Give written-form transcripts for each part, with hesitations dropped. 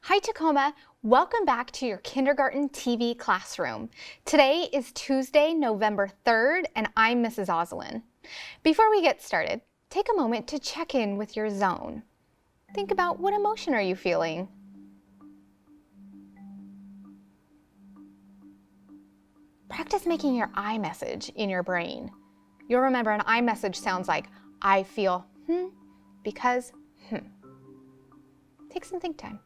Hi Tacoma, welcome back to your kindergarten TV classroom. Today is Tuesday, November 3rd, and I'm Mrs. Oslin. Before we get started, take a moment to check in with your zone. Think about what emotion are you feeling? Practice making your I message in your brain. You'll remember an I message sounds like, I feel because Take some think time.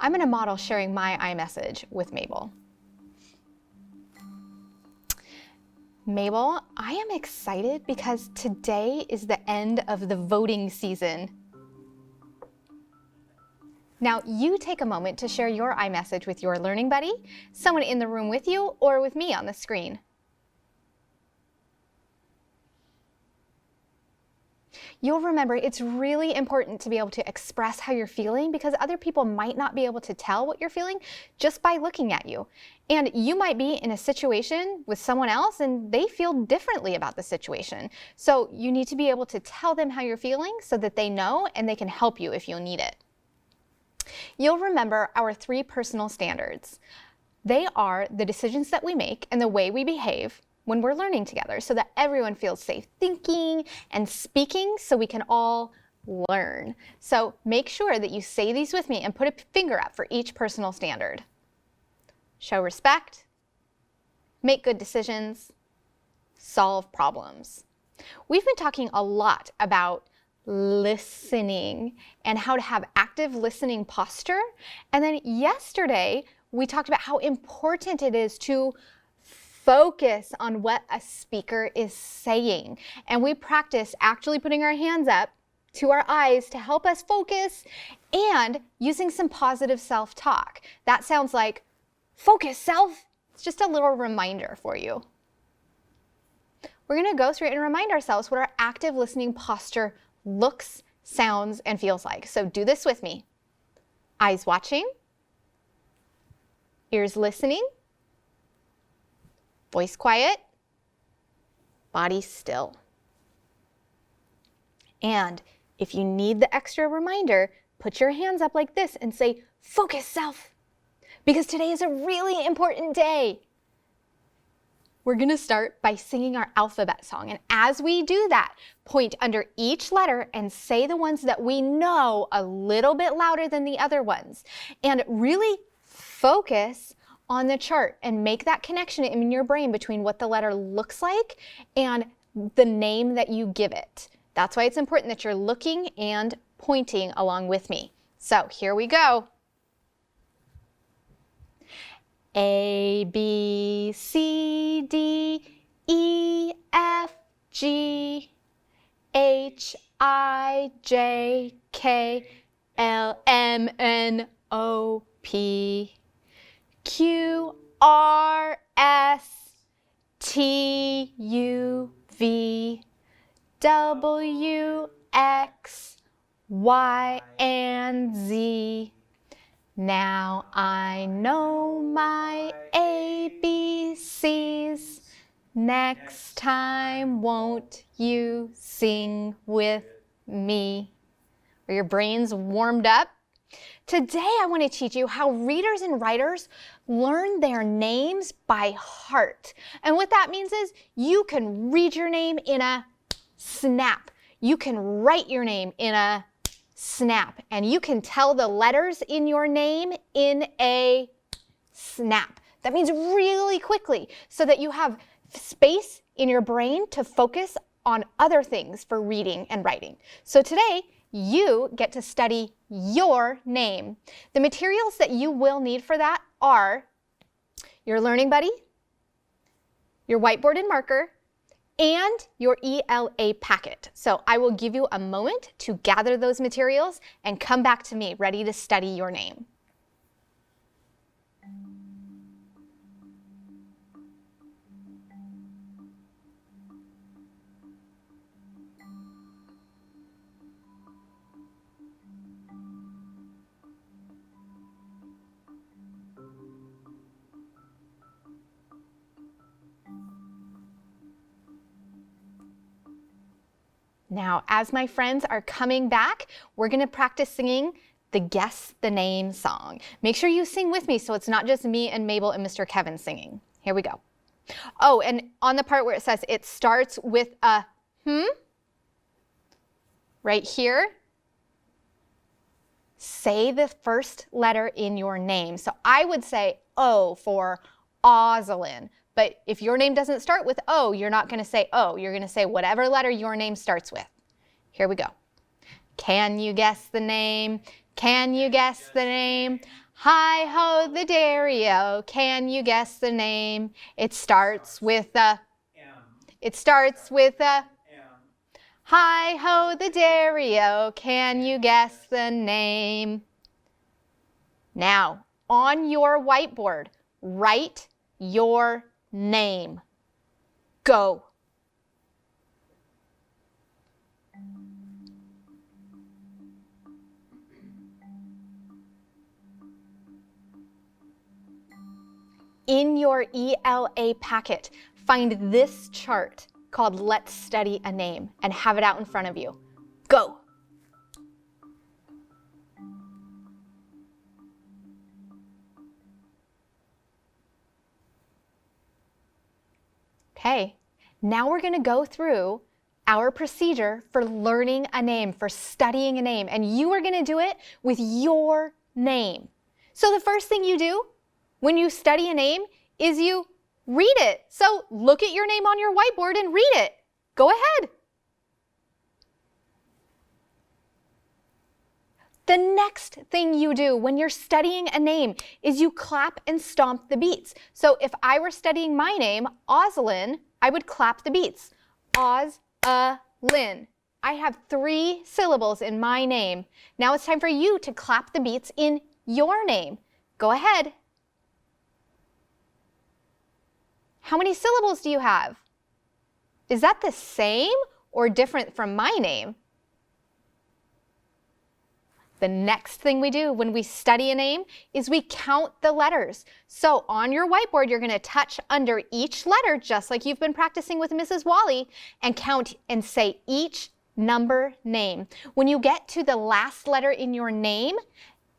I'm going to model sharing my iMessage with Mabel. Mabel, I am excited because today is the end of the voting season. Now you take a moment to share your iMessage with your learning buddy, someone in the room with you, or with me on the screen. You'll remember it's really important to be able to express how you're feeling because other people might not be able to tell what you're feeling just by looking at you. And you might be in a situation with someone else and they feel differently about the situation. So you need to be able to tell them how you're feeling so that they know and they can help you if you'll need it. You'll remember our 3 personal standards. They are the decisions that we make and the way we behave when we're learning together so that everyone feels safe thinking and speaking so we can all learn. So make sure that you say these with me and put a finger up for each personal standard. Show respect, make good decisions, solve problems. We've been talking a lot about listening and how to have active listening posture. And then yesterday, we talked about how important it is to focus on what a speaker is saying. And we practiced actually putting our hands up to our eyes to help us focus and using some positive self-talk. That sounds like, focus, self. It's just a little reminder for you. We're going to go through it and remind ourselves what our active listening posture looks, sounds, and feels like. So do this with me. Eyes watching, ears listening, voice quiet, body still. And if you need the extra reminder, put your hands up like this and say, focus, self, because today is a really important day. We're going to start by singing our alphabet song. And as we do that, point under each letter and say the ones that we know a little bit louder than the other ones. And really focus on the chart and make that connection in your brain between what the letter looks like and the name that you give it. That's why it's important that you're looking and pointing along with me. So here we go. A, B, C, D, E, F, G, H, I, J, K, L, M, N, O, P, Q, R, S, T, U, V, W, X, Y, and Z. Now I know my ABCs. Next time, won't you sing with me? Are your brains warmed up? Today I want to teach you how readers and writers learn their names by heart. And what that means is you can read your name in a snap. You can write your name in a snap. And you can tell the letters in your name in a snap. That means really quickly so that you have space in your brain to focus on other things for reading and writing. So today, you get to study your name. The materials that you will need for that are your learning buddy, your whiteboard and marker, and your ELA packet. So I will give you a moment to gather those materials and come back to me ready to study your name. Now, as my friends are coming back, we're going to practice singing the Guess the Name song. Make sure you sing with me so it's not just me and Mabel and Mr. Kevin singing. Here we go. Oh, and on the part where it says it starts with a right here, say the first letter in your name. So I would say O for Ozelin. But if your name doesn't start with O, you're not going to say O. You're going to say whatever letter your name starts with. Here we go. Can you guess the name? Can you guess the name? Hi-ho the dairy-o. Can you guess the name? It starts with a M. It starts with a M. Hi-ho the dairy-o. Can you guess the name? Now, on your whiteboard, write your name. Go. In your ELA packet, find this chart called Let's Study a Name and have it out in front of you. Go. Okay, now we're going to go through our procedure for learning a name, for studying a name, and you are going to do it with your name. So the first thing you do when you study a name is you read it. So look at your name on your whiteboard and read it. Go ahead. The next thing you do when you're studying a name is you clap and stomp the beats. So if I were studying my name, Ozelin, I would clap the beats. Oz-a-lin. I have 3 syllables in my name. Now it's time for you to clap the beats in your name. Go ahead. How many syllables do you have? Is that the same or different from my name? The next thing we do when we study a name is we count the letters. So on your whiteboard, you're going to touch under each letter, just like you've been practicing with Mrs. Wally, and count and say each number name. When you get to the last letter in your name,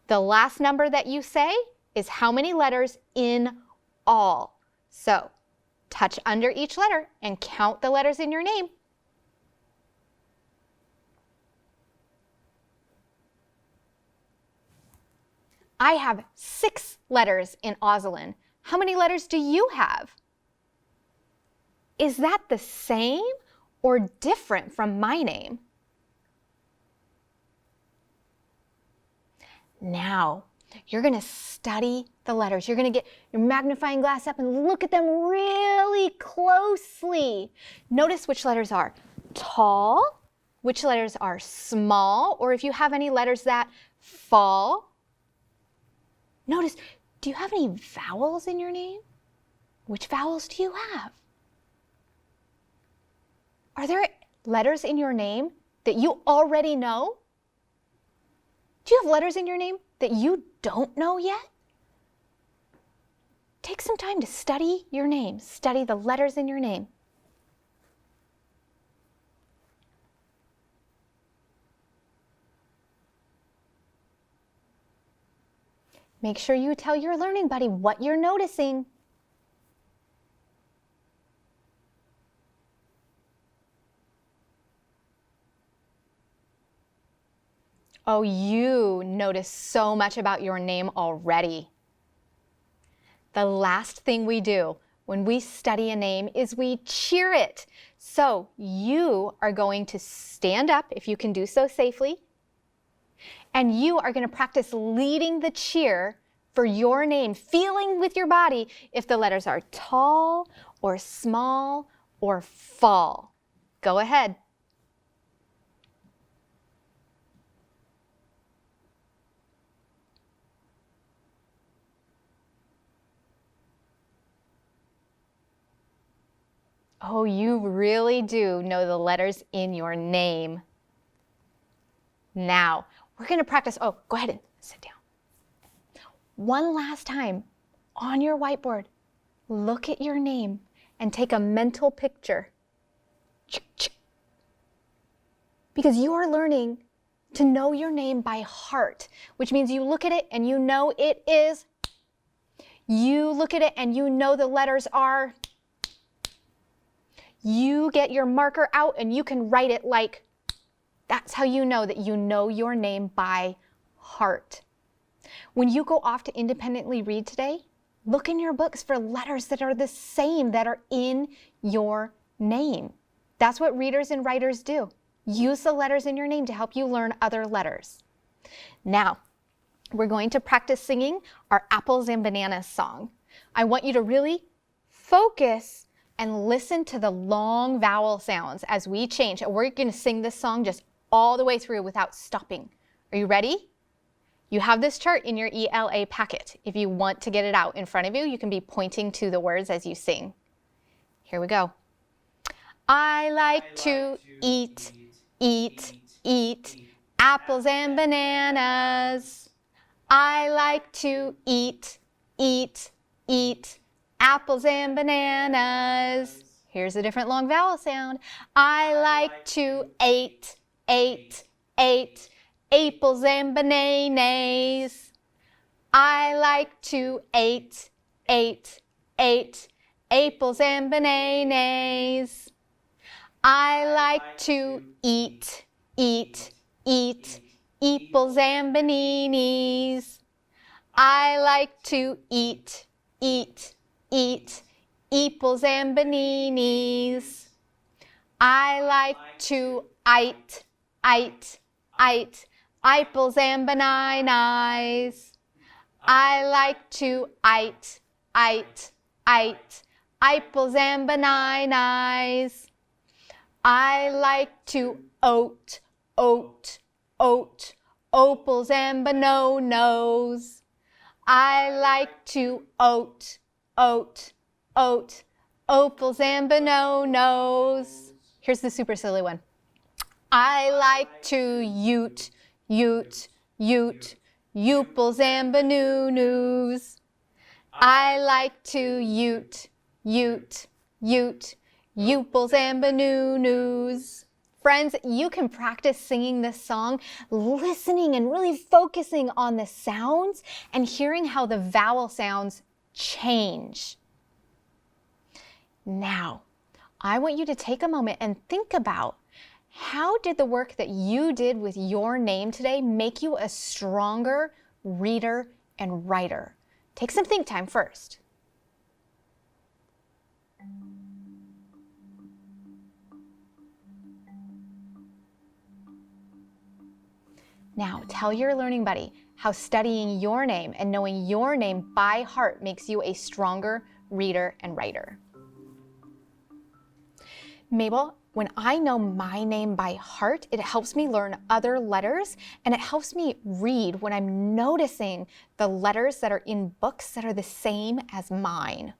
the last number that you say is how many letters in all. So touch under each letter and count the letters in your name. I have 6 letters in Ozelin. How many letters do you have? Is that the same or different from my name? Now, you're going to study the letters. You're going to get your magnifying glass up and look at them really closely. Notice which letters are tall, which letters are small, or if you have any letters that fall. Notice, do you have any vowels in your name? Which vowels do you have? Are there letters in your name that you already know? Do you have letters in your name that you don't know yet? Take some time to study your name. Study the letters in your name. Make sure you tell your learning buddy what you're noticing. Oh, you notice so much about your name already. The last thing we do when we study a name is we cheer it. So you are going to stand up if you can do so safely. And you are going to practice leading the cheer for your name, feeling with your body if the letters are tall or small or fall. Go ahead. Oh, you really do know the letters in your name. Now, we're going to practice. Oh, go ahead and sit down. One last time, on your whiteboard, look at your name and take a mental picture. because you are learning to know your name by heart, which means you look at it and you know it is. You look at it and you know the letters are. You get your marker out and you can write it like. That's how you know that you know your name by heart. When you go off to independently read today, look in your books for letters that are the same, that are in your name. That's what readers and writers do. Use the letters in your name to help you learn other letters. Now, we're going to practice singing our apples and bananas song. I want you to really focus and listen to the long vowel sounds as we change. We're going to sing this song just all the way through without stopping. Are you ready? You have this chart in your ELA packet. If you want to get it out in front of you, you can be pointing to the words as you sing. Here we go. I like to eat apples and bananas. I like to eat apples and bananas. Here's a different long vowel sound. I like to eat apples and bananas. I like to eat apples and bananas. I like to eat apples and bananas. I like to eat apples and bananas. I like to eat apples and bananas. I like to eat apples and bananas. I like to oat opals and bananas. I like to oat opals and bananas. Here's the super silly one. I like to ute uples and bananas. I like to ute uples and bananas. Friends, you can practice singing this song, listening and really focusing on the sounds and hearing how the vowel sounds change. Now, I want you to take a moment and think about how did the work that you did with your name today make you a stronger reader and writer? Take some think time first. Now, tell your learning buddy how studying your name and knowing your name by heart makes you a stronger reader and writer. Mabel, when I know my name by heart, it helps me learn other letters and it helps me read when I'm noticing the letters that are in books that are the same as mine.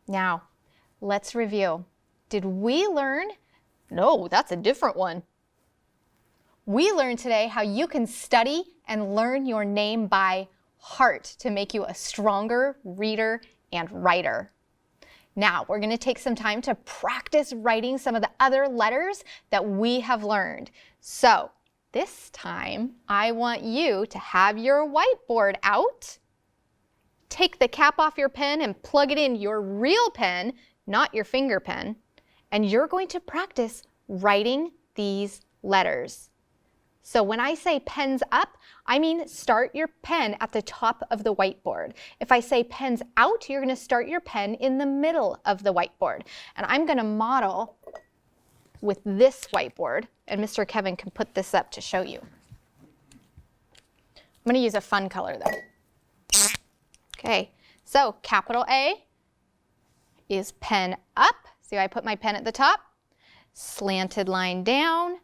Now, let's review. Did we learn? No, that's a different one. We learned today how you can study and learn your name by heart to make you a stronger reader and writer. Now, we're going to take some time to practice writing some of the other letters that we have learned. So, this time, I want you to have your whiteboard out. Take the cap off your pen and plug it in your real pen, not your finger pen. And you're going to practice writing these letters. So when I say pens up, I mean start your pen at the top of the whiteboard. If I say pens out, you're going to start your pen in the middle of the whiteboard. And I'm going to model with this whiteboard, and Mr. Kevin can put this up to show you. I'm going to use a fun color though. Okay, so capital A is pen up. See how I put my pen at the top? Slanted line down,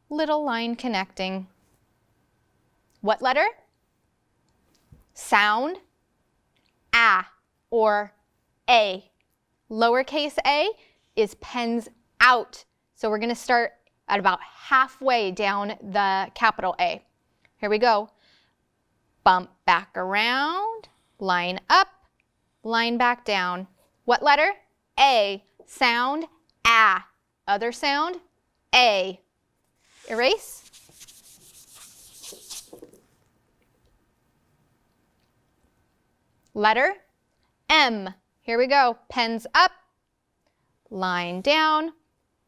little line connecting. What letter? Sound, A or A. Lowercase a is pens out. So we're going to start at about halfway down the capital A. Here we go. Bump back around, line up, line back down. What letter? A. Sound, ah. Other sound, A. Erase. Letter M. Here we go. Pens up, line down,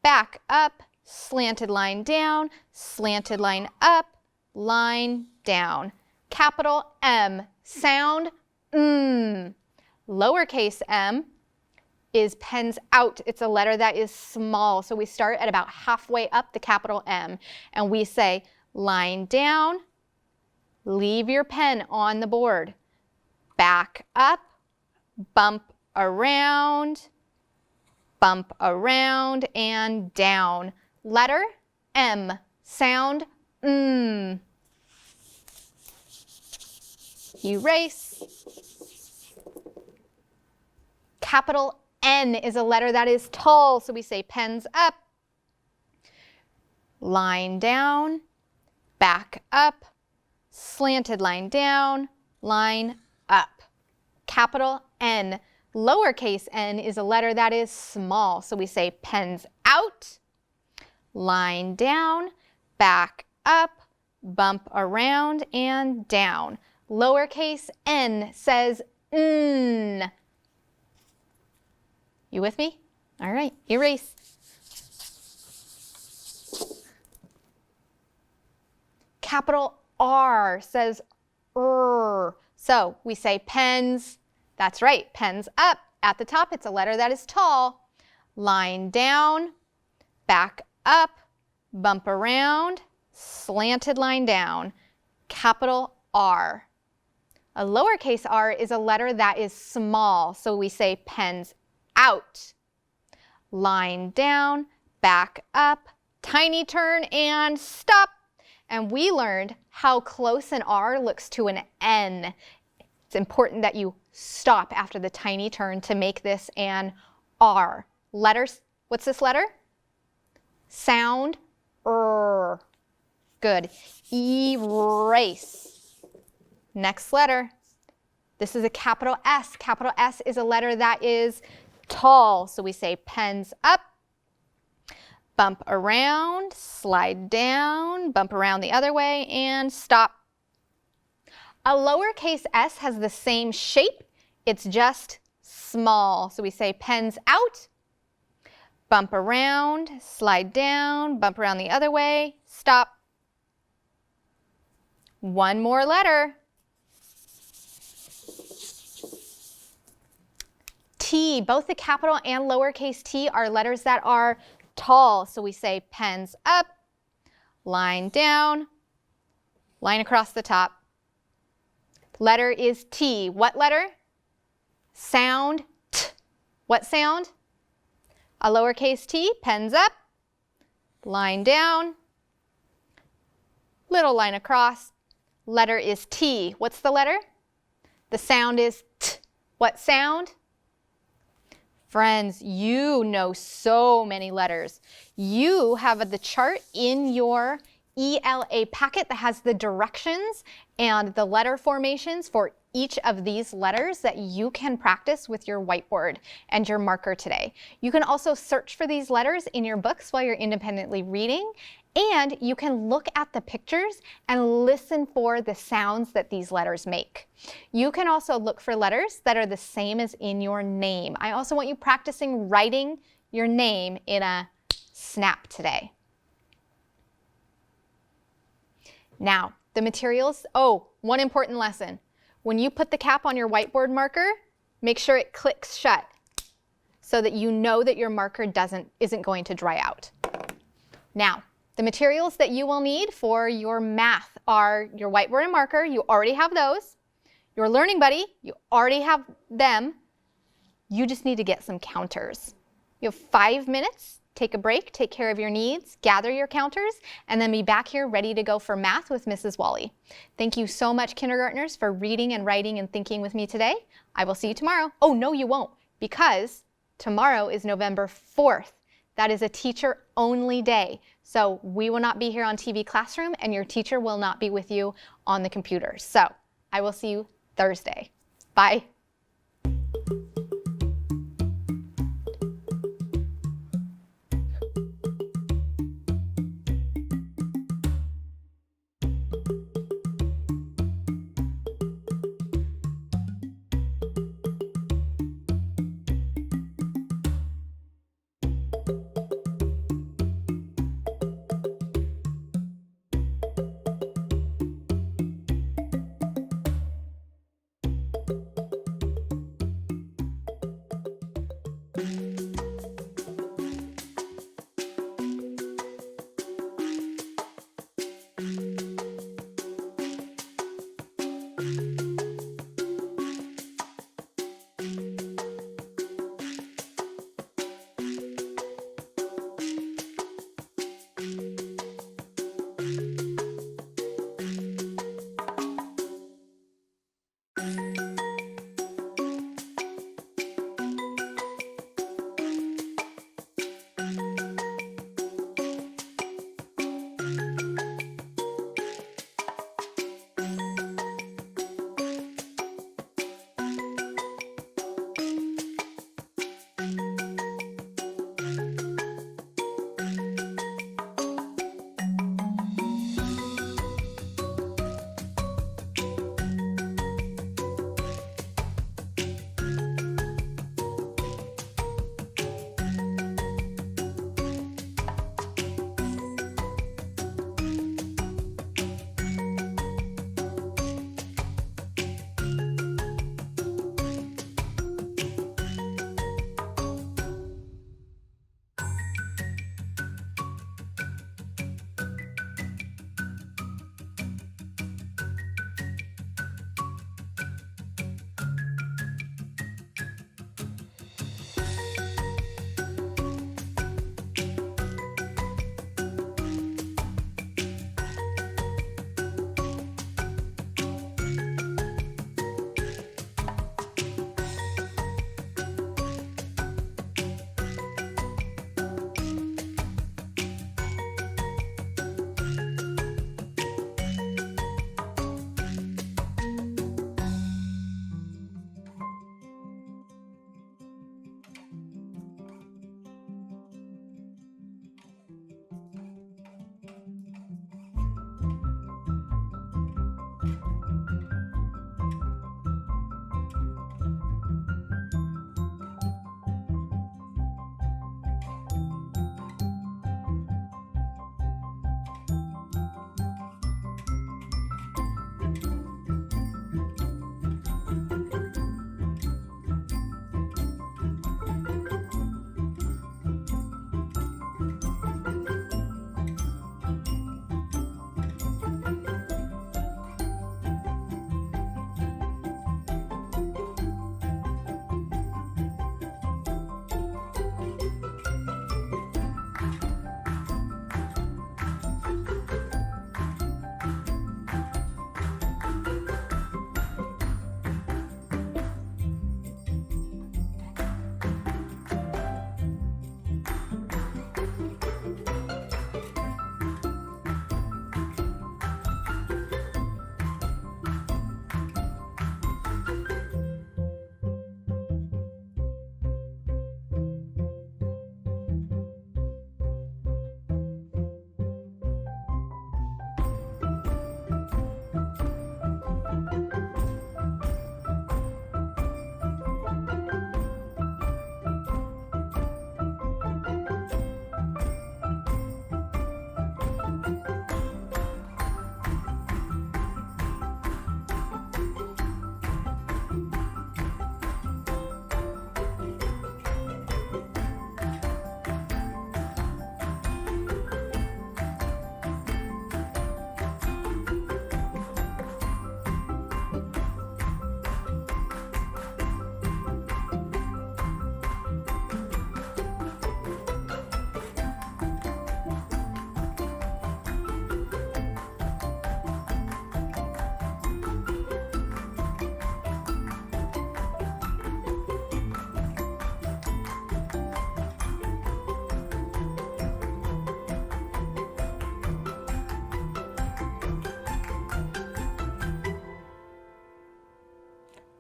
back up, slanted line down, slanted line up, line down. Capital M. Sound, Lowercase m is pens out. It's a letter that is small. So we start at about halfway up the capital M and we say line down, leave your pen on the board. Back up, bump around, and down. Letter M. Sound Erase. Capital N is a letter that is tall, so we say pens up, line down, back up, slanted line down, line up. Capital N. Lowercase n is a letter that is small, so we say pens out, line down, back up, bump around, and down. Lowercase n says n. You with me? All right, erase. Capital R says er. So we say pens, that's right, pens up. At the top, it's a letter that is tall. Line down, back up, bump around, slanted line down. Capital R. A lowercase r is a letter that is small, so we say pens out. Line down, back up, tiny turn, and stop. And we learned how close an R looks to an N. It's important that you stop after the tiny turn to make this an R. Letters, what's this letter? Sound, er. Good. Erase. Next letter. This is a capital S. Capital S is a letter that is tall, so we say pens up, bump around, slide down, bump around the other way, and stop. A lowercase s has the same shape, it's just small, so we say pens out, bump around, slide down, bump around the other way, stop. One more letter. T. Both the capital and lowercase t are letters that are tall, so we say pens up, line down, line across the top. Letter is T. What letter? Sound T. What sound? A lowercase t, pens up, line down, little line across. Letter is T. What's the letter? The sound is T. What sound? Friends, you know so many letters. You have the chart in your ELA packet that has the directions and the letter formations for each of these letters that you can practice with your whiteboard and your marker today. You can also search for these letters in your books while you're independently reading, and you can look at the pictures and listen for the sounds that these letters make. You can also look for letters that are the same as in your name. I also want you practicing writing your name in a snap today. Now, the materials. Oh, one important lesson. When you put the cap on your whiteboard marker, make sure it clicks shut so that you know that your marker isn't going to dry out. Now, the materials that you will need for your math are your whiteboard and marker. You already have those. Your learning buddy, you already have them. You just need to get some counters. You have 5 minutes. Take a break, take care of your needs, gather your counters, and then be back here ready to go for math with Mrs. Wally. Thank you so much, kindergartners, for reading and writing and thinking with me today. I will see you tomorrow. Oh, no, you won't, because tomorrow is November 4th. That is a teacher-only day. So we will not be here on TV Classroom, and your teacher will not be with you on the computer. So I will see you Thursday. Bye.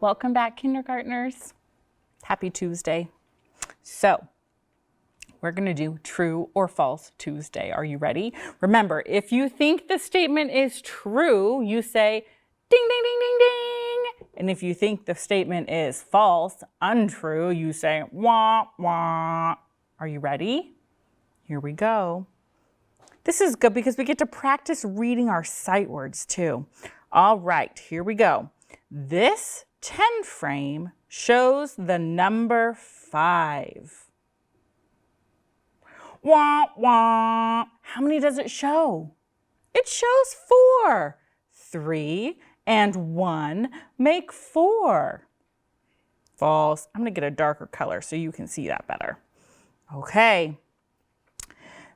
Welcome back, kindergartners. Happy Tuesday. So, we're going to do true or false Tuesday. Are you ready? Remember, if you think the statement is true, you say ding, ding, ding, ding, ding. And if you think the statement is false, untrue, you say wah, wah. Are you ready? Here we go. This is good because we get to practice reading our sight words too. All right, here we go. This 10 frame shows the number 5. Wah, wah. How many does it show? It shows 4. 3 and 1 make 4. False. I'm going to get a darker color so you can see that better. Okay.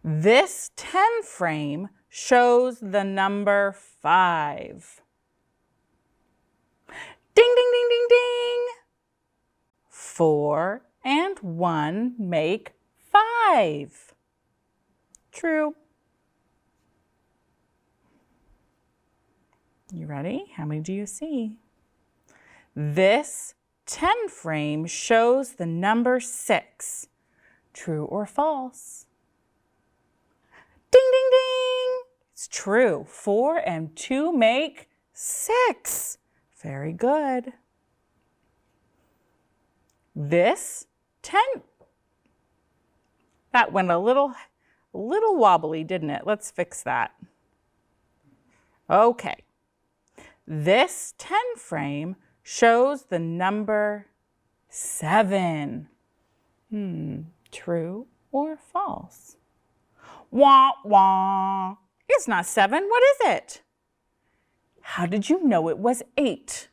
This 10 frame shows the number 5. Ding, ding, ding, ding, ding. 4 and 1 make 5. True. You ready? How many do you see? This 10 frame shows the number 6. True or false? Ding, ding, ding. It's true. 4 and 2 make 6. Very good. This 10, that went a little wobbly, didn't it? Let's fix that. Okay. This 10 frame shows the number 7. True or false? Wah, wah. It's not 7. What is it? How did you know it was 8?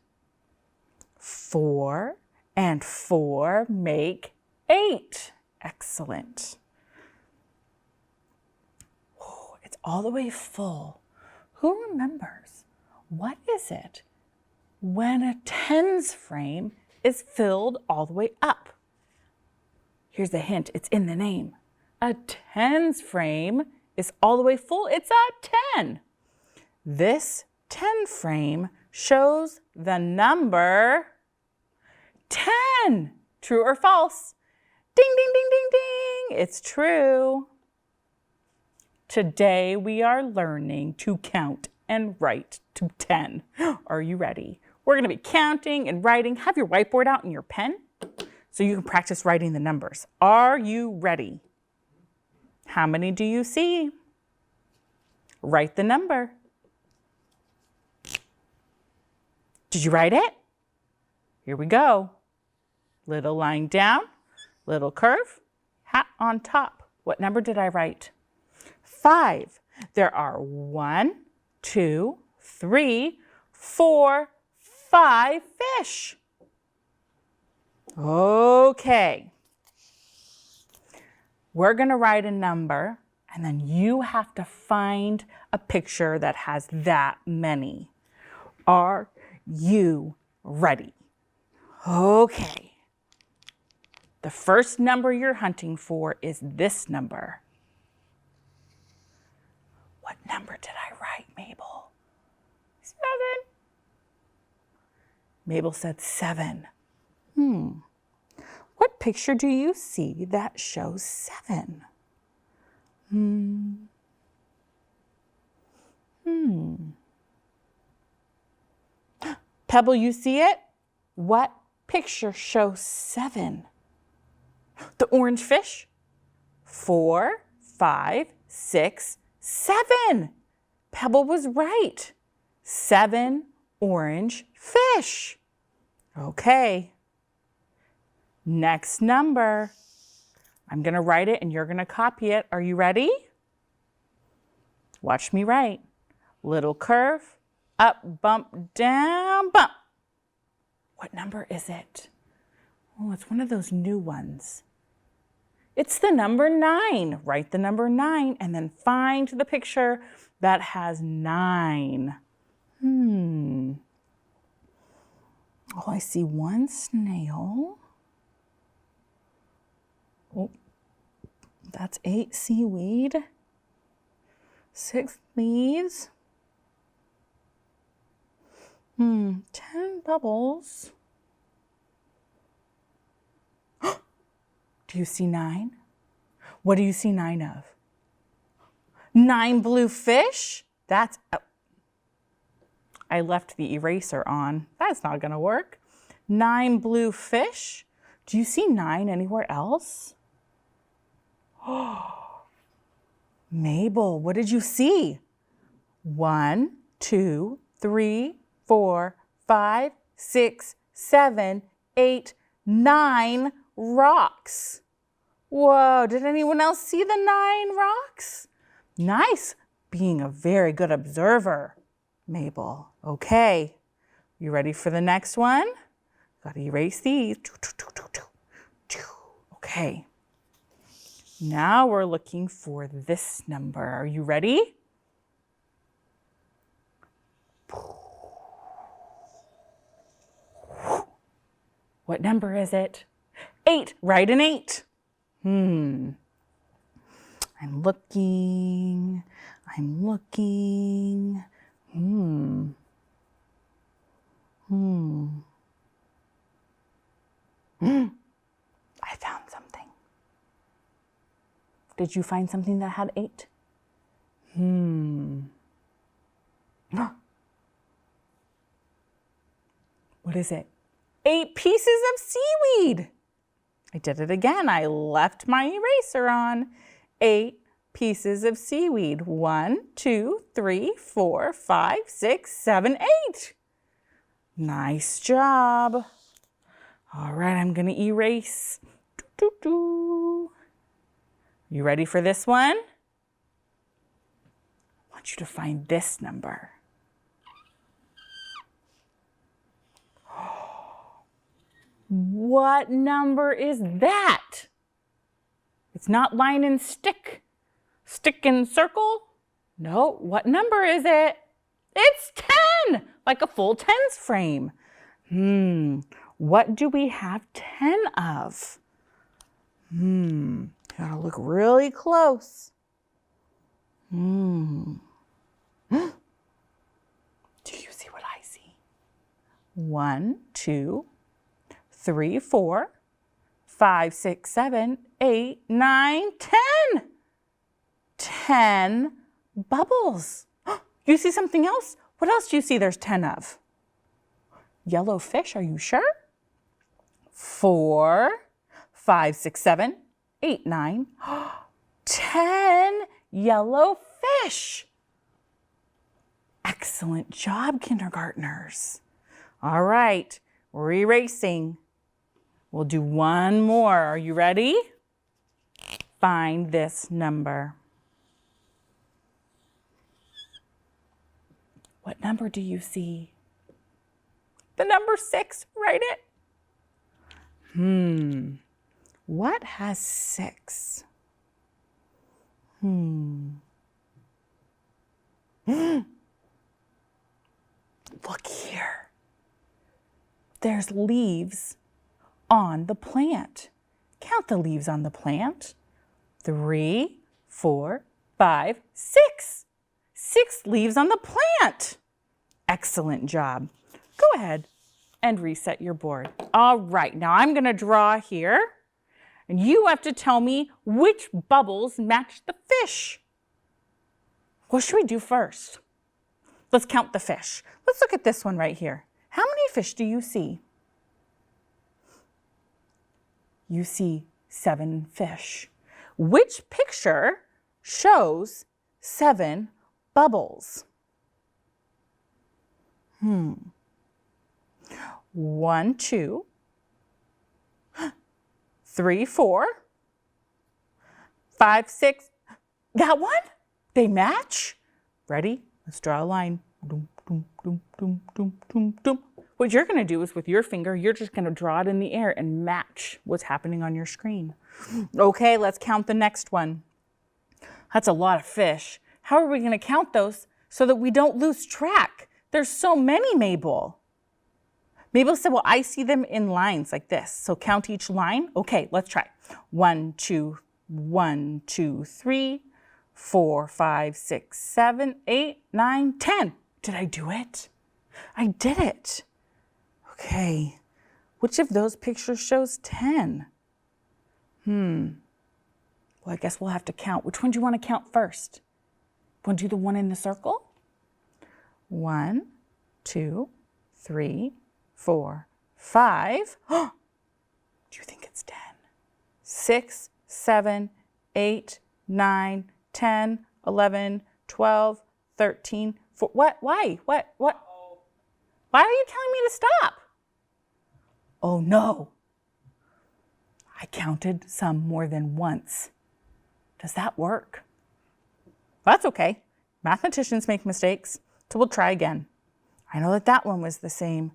4 and 4 make 8. Excellent. Oh, it's all the way full. Who remembers? What is it when a tens frame is filled all the way up? Here's a hint. It's in the name. A tens frame is all the way full. It's a 10. This 10 frame shows the number 10. True or false? Ding, ding, ding, ding, ding. It's true. Today we are learning to count and write to 10. Are you ready? We're going to be counting and writing. Have your whiteboard out and your pen so you can practice writing the numbers. Are you ready? How many do you see? Write the number. Did you write it? Here we go. Little line down, little curve, hat on top. What number did I write? 5. There are 1, 2, 3, 4, 5 fish. Okay. We're going to write a number, and then you have to find a picture that has that many. Are you ready? Okay. The first number you're hunting for is this number. What number did I write, Mabel? 7. Mabel said 7. What picture do you see that shows 7? Pebble, you see it? What picture shows 7? The orange fish? 4, 5, 6, 7. Pebble was right. 7 orange fish. Okay. Next number. I'm going to write it and you're going to copy it. Are you ready? Watch me write. Little curve, up, bump, down, bump. What number is it? Oh, it's one of those new ones. It's the number 9. Write the number 9 and then find the picture that has 9. Oh, I see one snail. Oh, that's 8 seaweed. 6 leaves. 10 bubbles. Do you see 9? What do you see 9 of? 9 blue fish? That's, I left the eraser on. That's not gonna work. 9 blue fish. Do you see 9 anywhere else? Oh, Mabel, what did you see? 1, 2, 3, 4, 5, 6, 7, 8, 9 rocks. Whoa, did anyone else see the 9 rocks? Nice, being a very good observer, Mabel. Okay, you ready for the next one? Gotta erase these. Okay, now we're looking for this number. Are you ready? What number is it? 8, right, an 8. I'm looking. I found something. Did you find something that had 8? What is it? 8 pieces of seaweed. I did it again. I left my eraser on. 8 pieces of seaweed. 1, 2, 3, 4, 5, 6, 7, 8. Nice job. All right, I'm gonna erase. You ready for this one? I want you to find this number. What number is that? It's not line and stick. Stick and circle? No, what number is it? It's 10, like a full tens frame. What do we have 10 of? Gotta look really close. Do you see what I see? 1, 2, 3, 4, 5, 6, 7, 8, 9, 10. 10 bubbles. You see something else? What else do you see there's 10 of? Yellow fish, are you sure? 4, 5, 6, 7, 8, 9, 10 yellow fish. Excellent job, kindergartners. All right, we're erasing. We'll do one more. Are you ready? Find this number. What number do you see? The number 6, write it. What has 6? Look here. There's leaves on the plant. Count the leaves on the plant. 3, 4, 5, 6. 6 leaves on the plant. Excellent job. Go ahead and reset your board. All right, now I'm gonna draw here, and you have to tell me which bubbles match the fish. What should we do first? Let's count the fish. Let's look at this one right here. How many fish do you see? You see 7 fish. Which picture shows 7 bubbles? 1, 2, 3, 4, 5, 6. That one? They match? Ready? Let's draw a line. Doom, doom, doom, doom, doom, doom, doom. What you're gonna do is with your finger, you're just gonna draw it in the air and match what's happening on your screen. Okay, let's count the next one. That's a lot of fish. How are we gonna count those so that we don't lose track? There's so many, Mabel. Mabel said, well, I see them in lines like this. So count each line. Okay, let's try. 1, 2, 1, 2, 3, 4, 5, 6, 7, 8, 9, 10. Did I do it? I did it. Okay, which of those pictures shows 10? Well, I guess we'll have to count. Which one do you want to count first? Want to do the one in the circle? 1, 2, 3, 4, 5. Do you think it's 10? 6, 7, 8, 9, 10, 11, 12, 13, 14. What? Why? What? Why are you telling me to stop? Oh no. I counted some more than once. Does that work? That's okay. Mathematicians make mistakes, so we'll try again. I know that one was the same.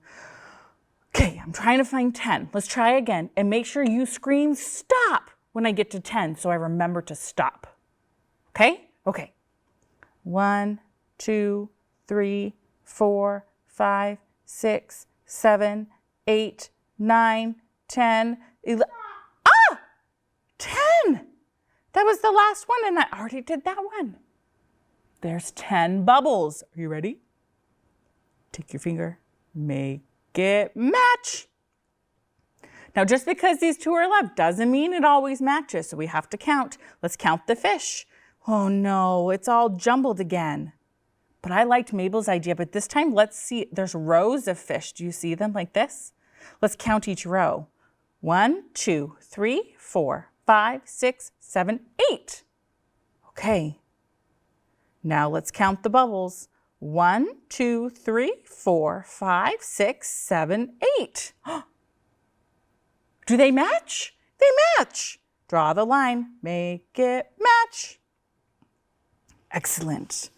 Okay, I'm trying to find 10. Let's try again, and make sure you scream stop when I get to 10 so I remember to stop. Okay? Okay. 1, 2, 3, 4, 5, 6, 7, 8, 9, 10, 11. 10! That was the last one, and I already did that one. There's 10 bubbles. Are you ready? Take your finger, make it match. Now, just because these two are left doesn't mean it always matches, so we have to count. Let's count the fish. Oh no, it's all jumbled again. But I liked Mabel's idea, but this time let's see, there's rows of fish. Do you see them like this? Let's count each row. 1, 2, 3, 4, 5, 6, 7, 8. Okay. Now let's count the bubbles. 1, 2, 3, 4, 5, 6, 7, 8. Do they match? They match. Draw the line. Make it match. Excellent.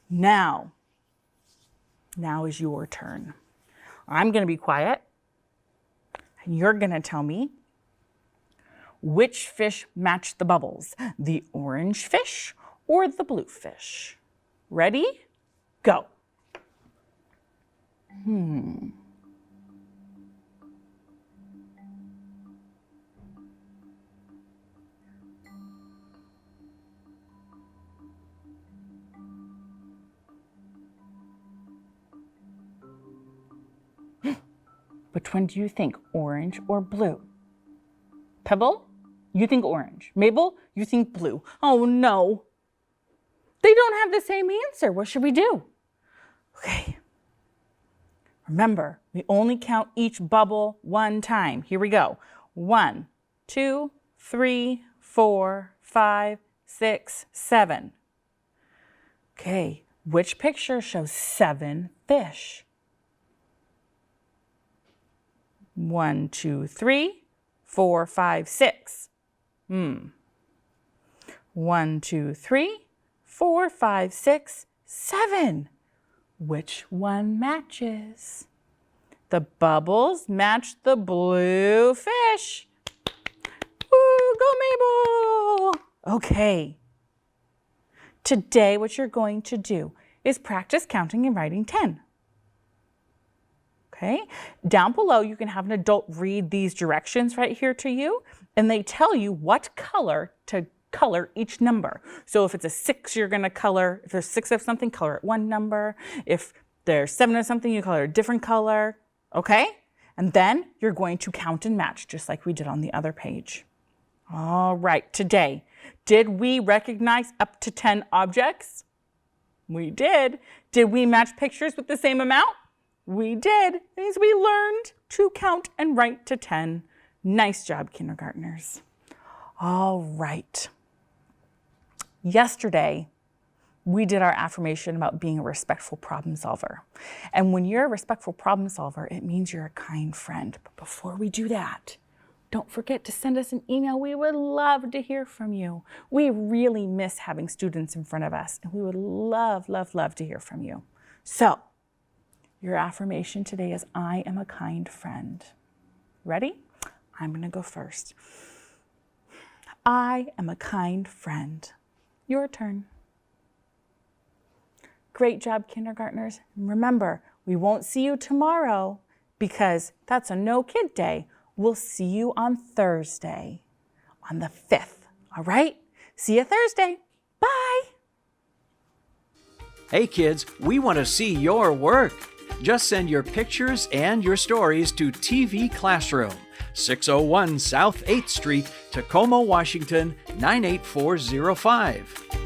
Now is your turn. I'm going to be quiet, and you're going to tell me which fish matched the bubbles, the orange fish or the blue fish. Ready? Go. Which one do you think, orange or blue? Pebble, you think orange. Mabel, you think blue. Oh no. They don't have the same answer. What should we do? Okay. Remember, we only count each bubble one time. Here we go. 1, 2, 3, 4, 5, 6, 7. Okay, which picture shows 7 fish? 1, 2, 3, 4, 5, 6. 1, 2, 3, 4, 5, 6, 7. Which one matches? The bubbles match the blue fish. Woo, go Mabel! Okay. Today what you're going to do is practice counting and writing 10. Okay, down below you can have an adult read these directions right here to you, and they tell you what color to color each number. So if it's a 6, you're going to color, if there's 6 of something, color it one number. If there's 7 of something, you color a different color. Okay, and then you're going to count and match just like we did on the other page. All right, today, did we recognize up to 10 objects? We did. Did we match pictures with the same amount? We did. It means we learned to count and write to 10. Nice job, kindergartners. All right. Yesterday, we did our affirmation about being a respectful problem solver. And when you're a respectful problem solver, it means you're a kind friend. But before we do that, don't forget to send us an email. We would love to hear from you. We really miss having students in front of us, and we would love, love, love to hear from you. So, your affirmation today is, I am a kind friend. Ready? I'm going to go first. I am a kind friend. Your turn. Great job, kindergartners. And remember, we won't see you tomorrow because that's a no kid day. We'll see you on Thursday, on the 5th. All right? See you Thursday. Bye. Hey kids, we want to see your work. Just send your pictures and your stories to TV Classroom. 601 South 8th Street, Tacoma, Washington 98405.